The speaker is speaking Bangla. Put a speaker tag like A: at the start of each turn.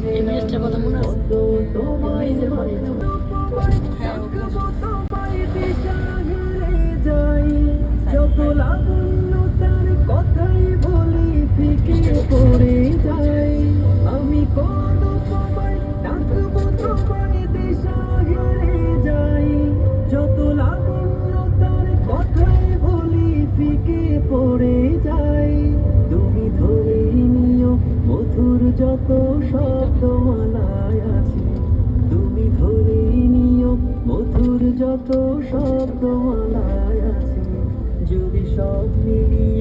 A: এই ব্রিজটার কথা মনে আছে? ব্রিজের পরে হ্যাঁ,
B: যত লাবণ্য তার কথাই বলি ফিকে পড়ে যায়। আমি কোন সময় ডাকবো তোমায় দিশা হেরে যাই। যত লাবণ্য তার কথাই বলি ফিকে পড়ে যায়। তুমি ধরে নিও মধুর যত শব্দমালায় আছে। তুমি ধরে নিও মধুর যত শব্দমালায় আছে। যদি সব মিলিয়ে